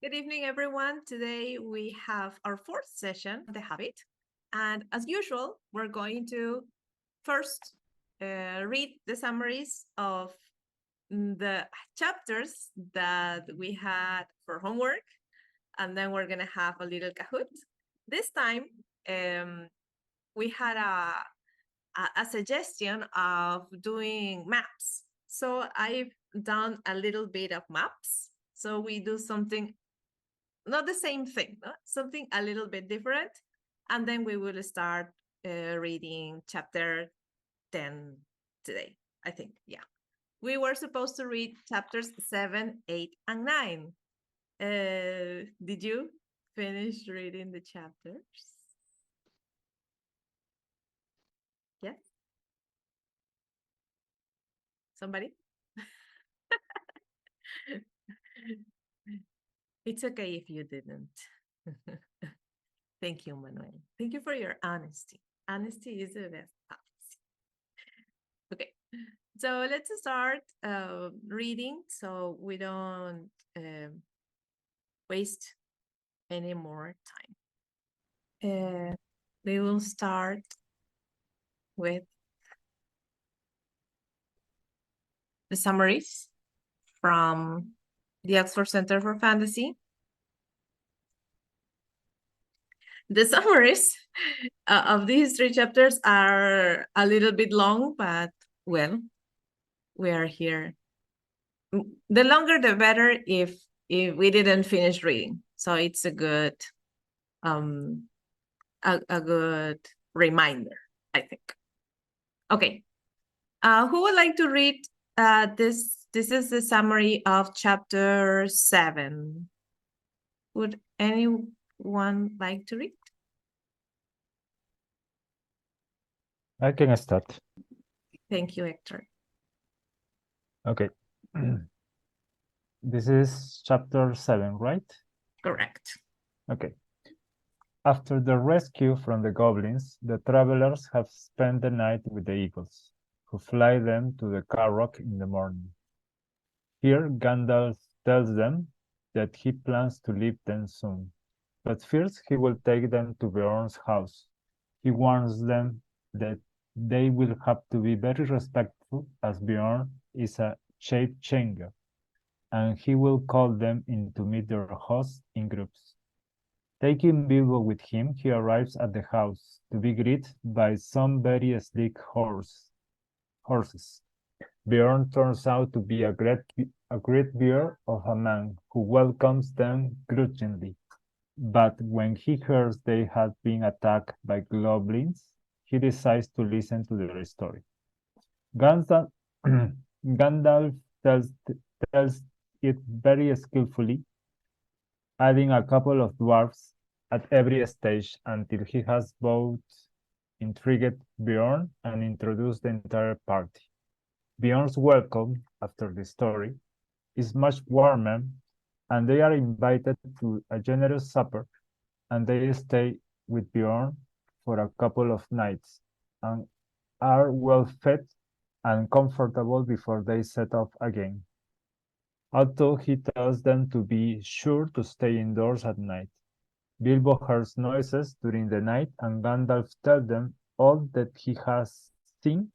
Good evening, everyone. Today we have our fourth session of The Hobbit. And as usual, we're going to first read the summaries of the chapters that we had for homework. And then we're going to have a little Kahoot. This time, we had a suggestion of doing maps. So I've done a little bit of maps. So we do something, not the same thing, no? Something a little bit different. And then we will start reading chapter 10 today, I think. Yeah. We were supposed to read chapters 7, 8, and 9. Did you finish reading the chapters? Yes? Somebody? It's okay if you didn't. Thank you, Manuel. Thank you for your honesty. Honesty is the best policy. Okay, so let's start reading so we don't waste any more time. We will start with the summaries from the Oxford Center for Fantasy. The summaries of these 3 chapters are a little bit long, but well, we are here. The longer, the better if we didn't finish reading. So it's a good a good reminder, I think. Okay. Who would like to read this? This is the summary of chapter 7. Would anyone like to read? I can start. Thank you, Hector. Okay. This is chapter 7, right? Correct. Okay. After the rescue from the goblins, the travelers have spent the night with the eagles, who fly them to the Carrock in the morning. Here, Gandalf tells them that he plans to leave them soon, but first he will take them to Beorn's house. He warns them that they will have to be very respectful, as Beorn is a shape-changer, and he will call them in to meet their host in groups. Taking Bilbo with him, he arrives at the house, to be greeted by some very sleek horses. Beorn turns out to be a great bear of a man who welcomes them grudgingly. But when he hears they had been attacked by goblins, he decides to listen to their story. Gandalf, Gandalf tells it very skillfully, adding a couple of dwarfs at every stage until he has both intrigued Beorn and introduced the entire party. Beorn's welcome, after the story, is much warmer, and they are invited to a generous supper, and they stay with Beorn for a couple of nights, and are well fed and comfortable before they set off again. Although he tells them to be sure to stay indoors at night. Bilbo hears noises during the night, and Gandalf tells them all that he has seen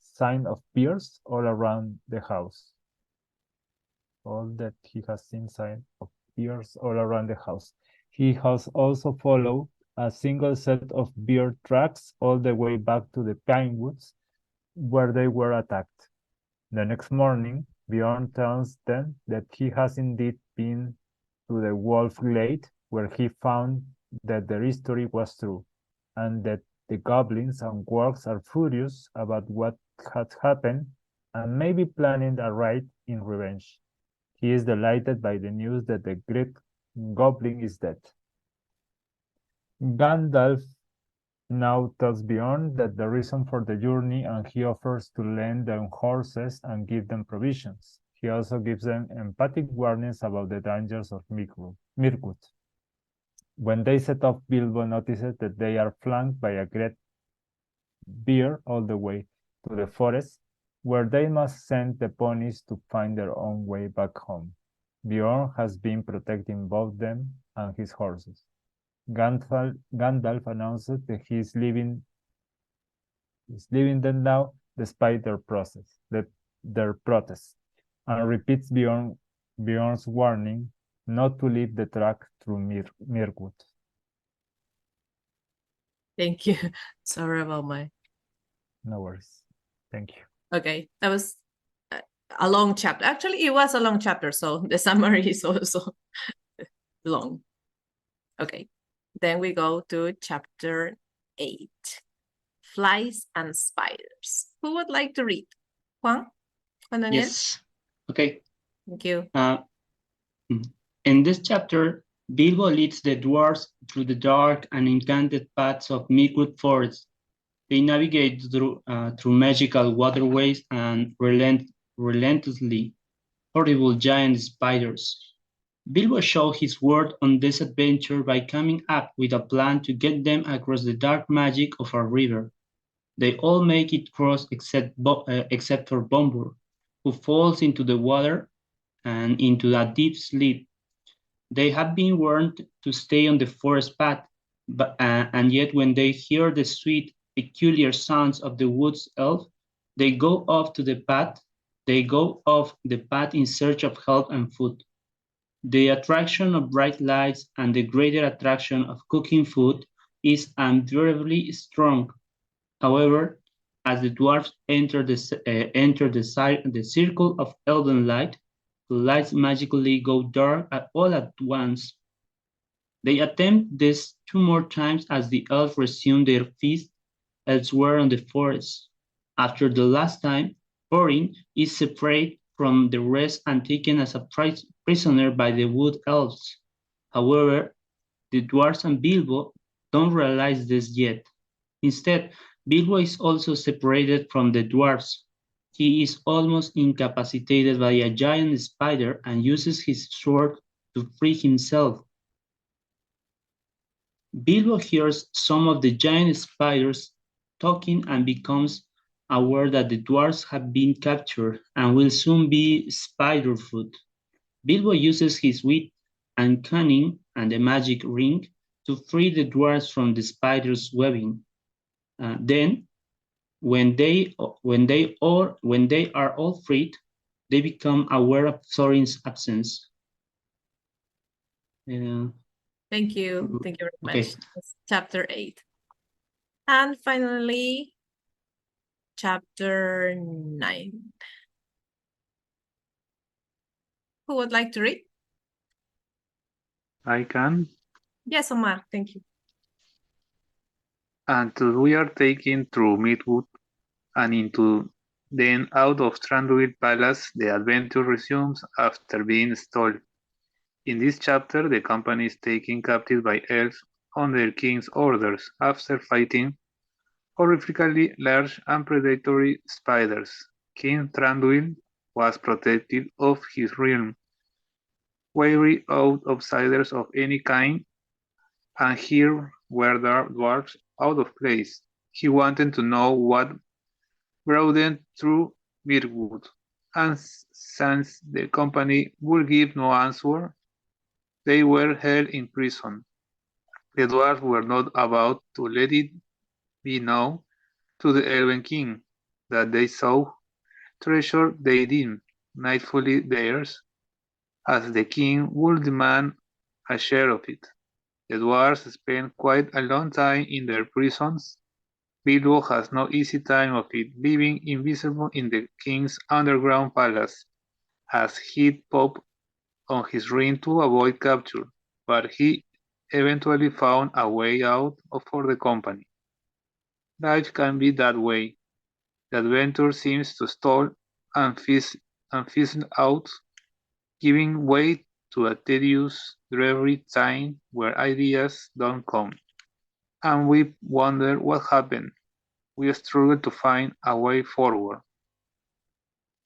sign of bears all around the house. All that he has seen sign of bears all around the house. He has also followed a single set of bear tracks all the way back to the pine woods where they were attacked. The next morning, Beorn tells them that he has indeed been to the Wolf Glade, where he found that the history was true, and that the goblins and wargs are furious about what had happened and may be planning a raid in revenge. He is delighted by the news that the great goblin is dead. Gandalf now tells Beorn that the reason for the journey, and he offers to lend them horses and give them provisions. He also gives them emphatic warnings about the dangers of Mirkwood. When they set off, Bilbo notices that they are flanked by a great bear all the way to the forest, where they must send the ponies to find their own way back home. Bjorn has been protecting both them and his horses. Gandalf announced that he is leaving them now despite their protest, and repeats Bjorn's warning not to leave the track through Mirkwood. Thank you. Sorry about my... No worries. Thank you. Okay, that was a long chapter. Actually, it was a long chapter, so the summary is also long. Okay, then we go to chapter 8. Flies and spiders. Who would like to read? Juan? Juan Daniel? Yes. Okay. Thank you. In this chapter, Bilbo leads the dwarves through the dark and enchanted paths of Mirkwood Forest. They navigate through magical waterways and relentlessly horrible giant spiders. Bilbo showed his worth on this adventure by coming up with a plan to get them across the dark magic of a river. They all make it cross except for Bombur, who falls into the water and into a deep sleep. They have been warned to stay on the forest path, and yet when they hear the sweet, peculiar sounds of the woods elf, they go off the path in search of help and food. The attraction of bright lights and the greater attraction of cooking food is unbearably strong. However, as the dwarves enter the circle of elven light, the lights magically go dark all at once. They attempt this 2 more times as the elves resume their feast elsewhere in the forest. After the last time, Thorin is separated from the rest and taken as a prisoner by the wood elves. However, the dwarves and Bilbo don't realize this yet. Instead, Bilbo is also separated from the dwarves. He is almost incapacitated by a giant spider and uses his sword to free himself. Bilbo hears some of the giant spiders talking and becomes aware that the dwarves have been captured and will soon be spider food. Bilbo uses his wit and cunning and the magic ring to free the dwarves from the spider's webbing. Then, when they are all freed, they become aware of Thorin's absence. Thank you. Thank you very much. Okay. That's chapter 8. And finally, chapter 9. Who would like to read? I can. Yes, Omar. Thank you. Until we are taken through Midwood and into then out of Thranduil Palace, the adventure resumes after being stalled. In this chapter, the company is taken captive by elves on their king's orders after fighting horrifically large and predatory spiders. King Thranduil was protective of his realm, wary of outsiders of any kind, and here were the dwarves out of place. He wanted to know what brought them through Mirkwood, and since the company would give no answer, they were held in prison. The dwarves were not about to let it be known to the Elven King that they saw treasure they deemed rightfully theirs, as the king would demand a share of it. The dwarves spent quite a long time in their prisons. Bilbo has no easy time of it, living invisible in the king's underground palace, as he'd pop on his ring to avoid capture, but he eventually found a way out for the company. Life can be that way. The adventure seems to stall and fizzle out, giving way to a tedious, dreary time where ideas don't come. And we wonder what happened. We struggle to find a way forward.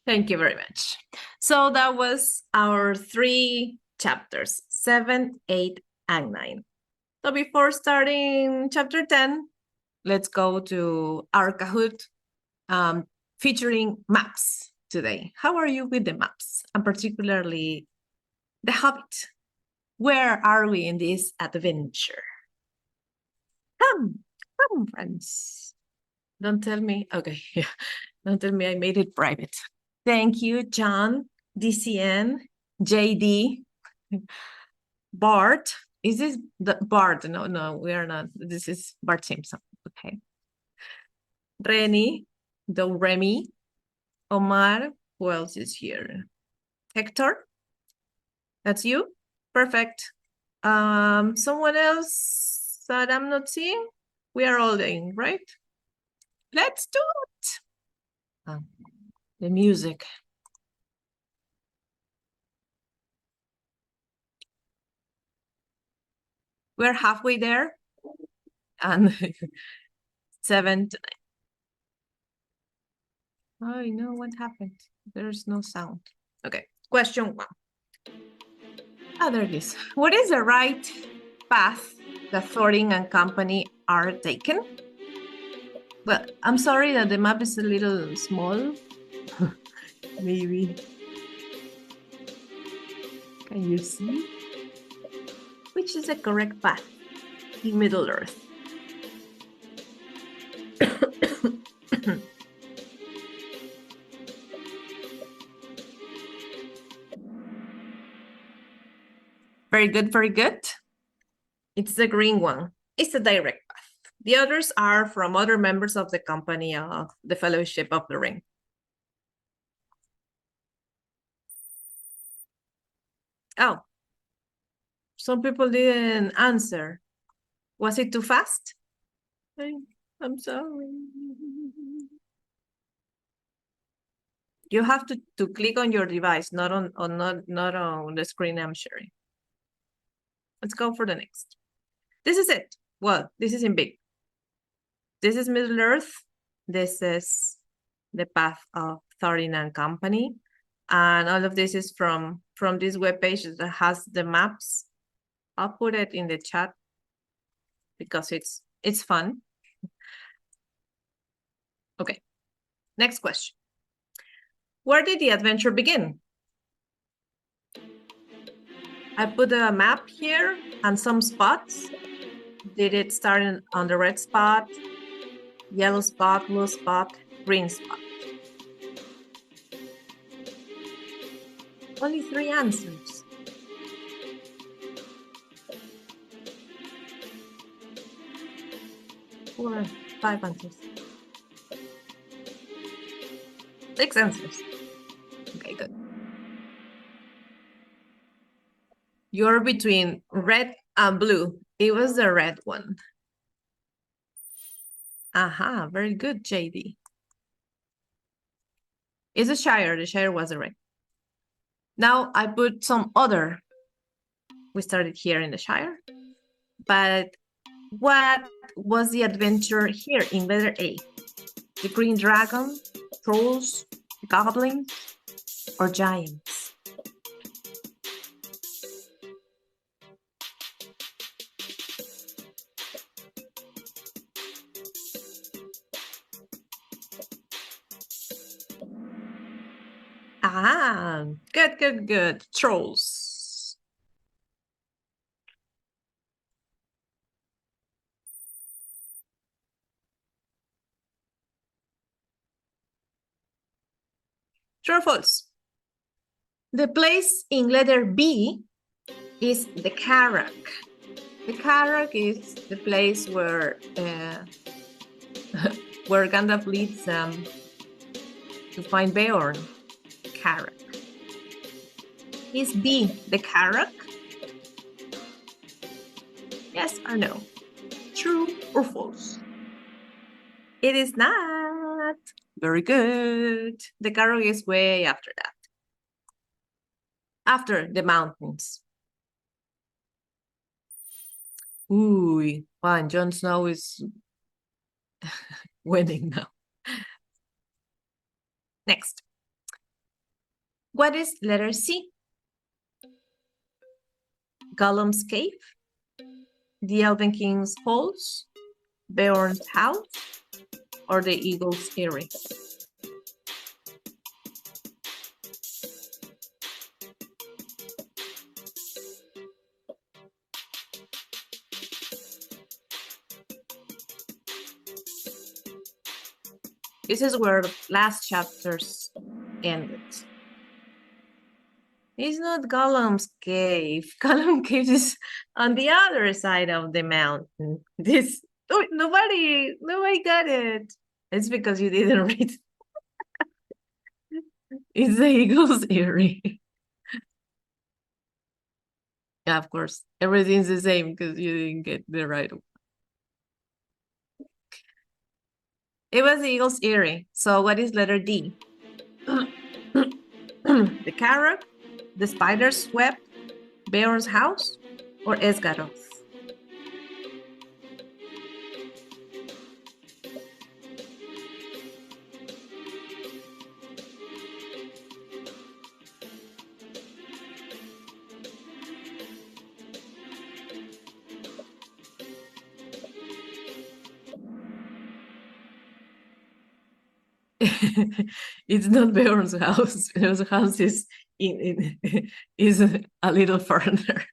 Thank you very much. So that was our 3 chapters, 7, 8, and 9. So before starting chapter 10, let's go to our Kahoot featuring maps today. How are you with the maps? And particularly The Hobbit. Where are we in this adventure? Come, friends. Don't tell me. Okay, yeah. Don't tell me I made it private. Thank you, John, DCN, JD, Bart. Is this the Bart? No, we are not. This is Bart Simpson. Okay. Reni, Do Remy, Omar. Who else is here? Hector. That's you. Perfect. Someone else that I'm not seeing? We are all in, right? Let's do it. The music. We're halfway there. And 7 to 9. I know what happened. There's no sound. Okay, question 1. Ah, there it is. What is the right path that Thorin and company are taking? Well, I'm sorry that the map is a little small. Maybe. Can you see? Which is the correct path in Middle Earth? Very good, very good. It's the green one. It's the direct path. The others are from other members of the company of the Fellowship of the Ring. Oh, some people didn't answer. Was it too fast? I'm sorry. You have to click on your device, not on the screen I'm sharing. Let's go for the next. This is it. Well, this is in big. This is Middle Earth. This is the path of Thorin and company. And all of this is from this webpage that has the maps. I'll put it in the chat because it's fun. Okay, next question. Where did the adventure begin? I put a map here and some spots. Did it start on the red spot, yellow spot, blue spot, green spot? Only 3 answers. Or 5 answers. 6 answers. Okay, good. You're between red and blue. It was the red one. Aha, very good, JD. It's a Shire. The Shire was the red. Now I put some other. We started here in the Shire. But what was the adventure here in letter A? The green dragon, trolls, goblins, or giants? Ah, good. Trolls. True or false? The place in letter B is the Carrack. The Carrack is the place where where Gandalf leads them to find Beorn. Carrack. Is B the Carrack? Yes or no? True or false? It is not. Very good. The Carrack is way after that. After the mountains. Ooh, wow, Jon Snow is winning now. Next. What is letter C? Gollum's cave, the Elven King's halls, Beorn's house, or the Eagle's eyrie? This is where last chapters ended. It's not Gollum's cave. Gollum cave is on the other side of the mountain. This nobody got it. It's because you didn't read. It's the Eagle's Eyrie. Yeah, of course. Everything's the same because you didn't get the right one. It was the Eagle's Eyrie. So what is letter D? The carrot, the spider's web, Beorn's house, or Esgaroth? It's not Beorn's house. Beorn's house is is a little further.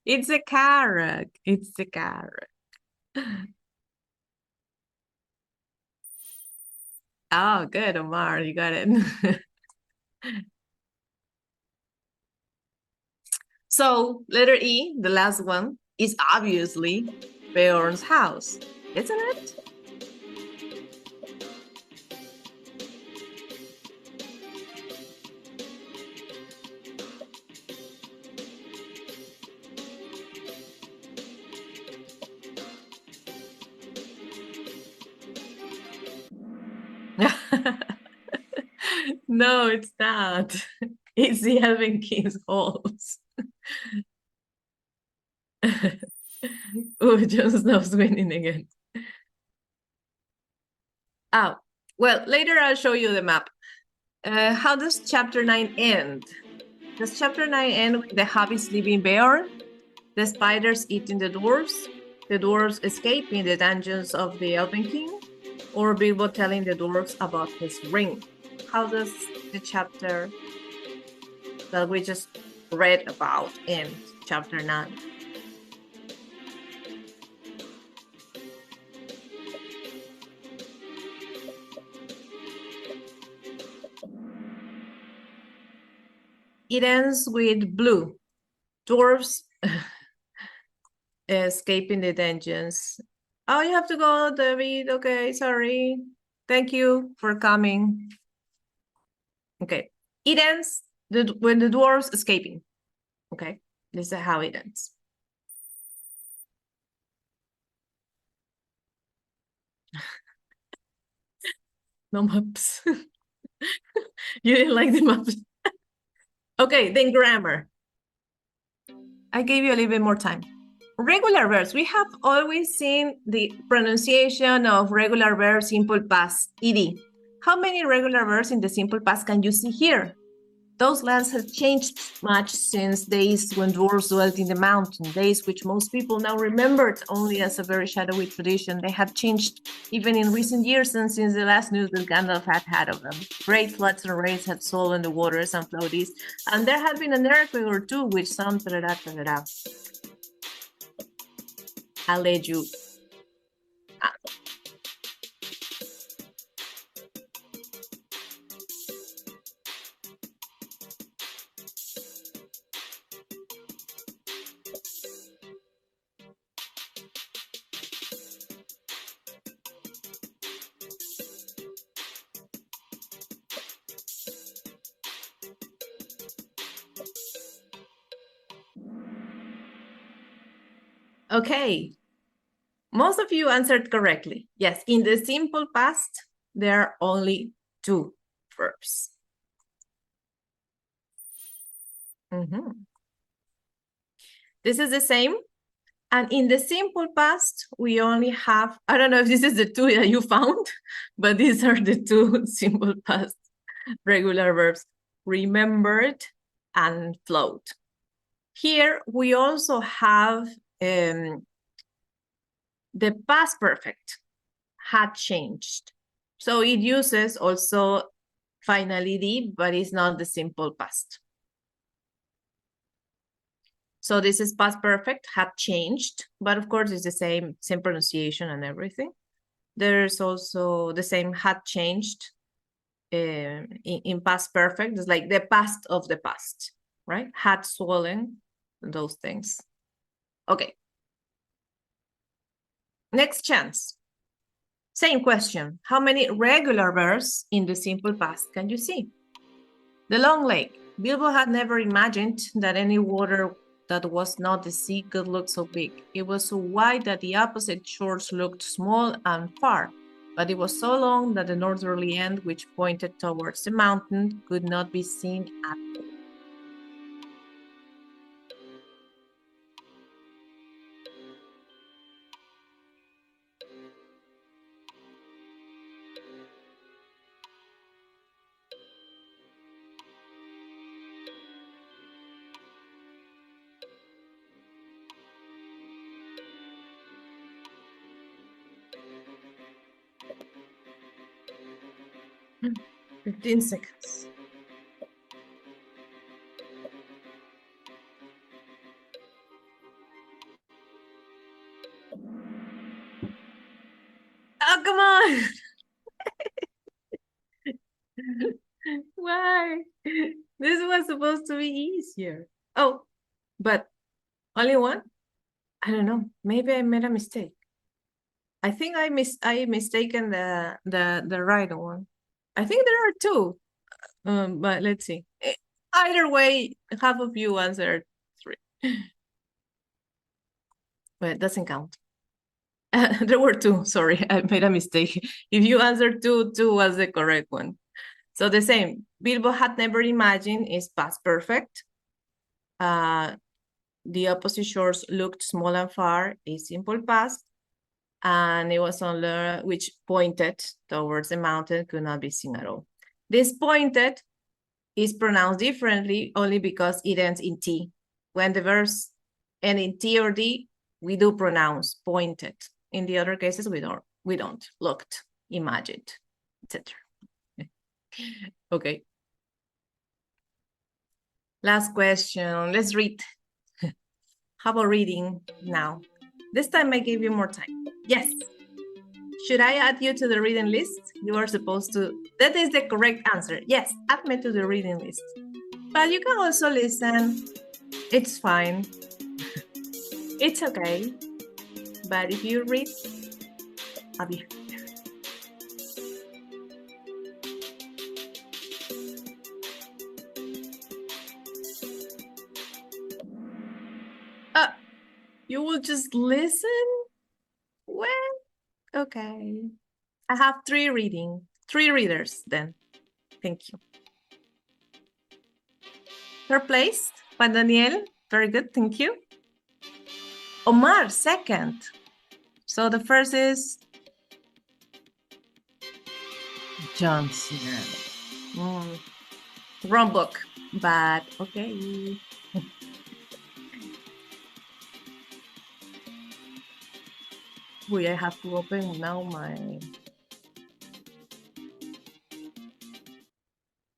It's a carrot. It's a carrot. Oh, good, Omar. You got it. So letter E, the last one, is obviously Beorn's house, isn't it? No, it's not. It's the Elven King's halls. Oh, Jon Snow's winning again. Oh, well, later I'll show you the map. How does chapter 9 end? Does chapter 9 end with the hobbits leaving Beorn, the spiders eating the dwarves escaping the dungeons of the Elven King, or Bilbo telling the dwarves about his ring? How does the chapter that we just read about end, chapter 9? It ends with blue. Dwarves escaping the dungeons. Oh, you have to go, David. Okay, sorry. Thank you for coming. Okay. It ends when the dwarves escaping. Okay. This is how it ends. No maps. You didn't like the maps. Okay, then grammar. I gave you a little bit more time. Regular verbs. We have always seen the pronunciation of regular verbs, simple past, ed. How many regular verbs in the simple past can you see here? Those lands have changed much since days when dwarves dwelt in the mountain, days which most people now remembered only as a very shadowy tradition. They have changed even in recent years and since the last news that Gandalf had of them. Great floods and rains have swollen the waters and flowed east, and there had been an earthquake or two which some I'll let you. Okay, most of you answered correctly. Yes, in the simple past, there are only two verbs. This is the same. And in the simple past, we only have, I don't know if this is the two that you found, but these are the two simple past regular verbs, remembered and flowed. Here, we also have the past perfect, had changed. So it uses also finality, but it's not the simple past. So this is past perfect, had changed, but of course it's the same pronunciation and everything. There's also the same had changed in past perfect. It's like the past of the past, right? Had swollen, those things. Okay. Next chance. Same question. How many regular verbs in the simple past can you see? The long lake. Bilbo had never imagined that any water that was not the sea could look so big. It was so wide that the opposite shores looked small and far, but it was so long that the northerly end, which pointed towards the mountain, could not be seen at all. Hmm, 15 seconds. Oh, come on! Why? This was supposed to be easier. Oh, but only one? I don't know. Maybe I made a mistake. I think I mistaken the right one. I think there are two. But let's see. Either way, half of you answered 3. But it doesn't count. There were 2. Sorry, I made a mistake. If you answered 2, 2 was the correct one. So the same. Bilbo had never imagined is past perfect. The opposite shores looked small and far is simple past. And it was on the which pointed towards the mountain could not be seen at all. This pointed is pronounced differently only because it ends in T. When the verbs end in T or D, we do pronounce pointed. In the other cases, we don't. Looked, imagined, etc. Okay. Last question. Let's read. How about reading now? This time I gave you more time. Yes. Should I add you to the reading list? You are supposed to. That is the correct answer. Yes, add me to the reading list. But you can also listen. It's fine. It's okay. But if you read, I'll be here. You will just listen? Well, okay. I have 3 readers then. Thank you. 3rd place, Juan Daniel. Very good, thank you. Omar, 2nd. So the first is Johnson. Wrong book, but okay. Wait, I have to open now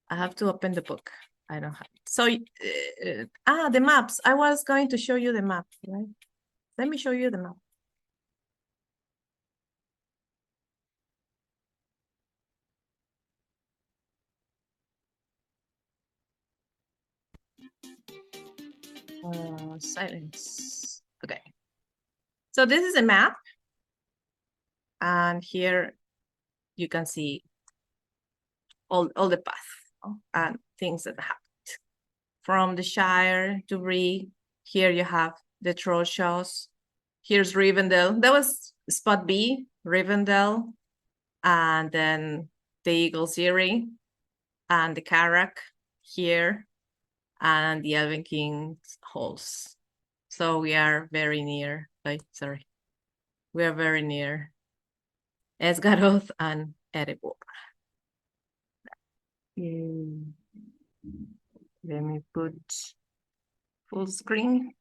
I have to open the book. I don't have it. So, the maps. I was going to show you the map, right? Let me show you the map. Silence. Okay. So this is a map. And here you can see all the path and things that happened. From the Shire to Bree, here you have the Trollshaws. Here's Rivendell. That was spot B, Rivendell. And then the Eagle's Eyrie and the Carrack here and the Elven King's Halls. So we are very near. Sorry. We are very near Esgaroth and Erebor. Let me put full screen.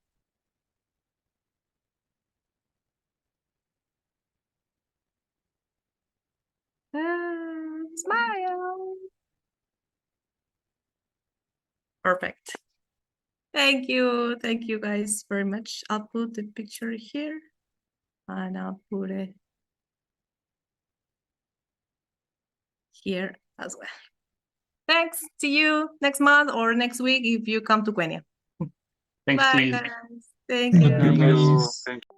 Smile. Perfect. Thank you guys very much. I'll put the picture here and I'll put it here as well. Thanks. See you next month or next week if you come to Quenya. Thanks Bye, to you. guys. Thank you. Thank you. Thank you.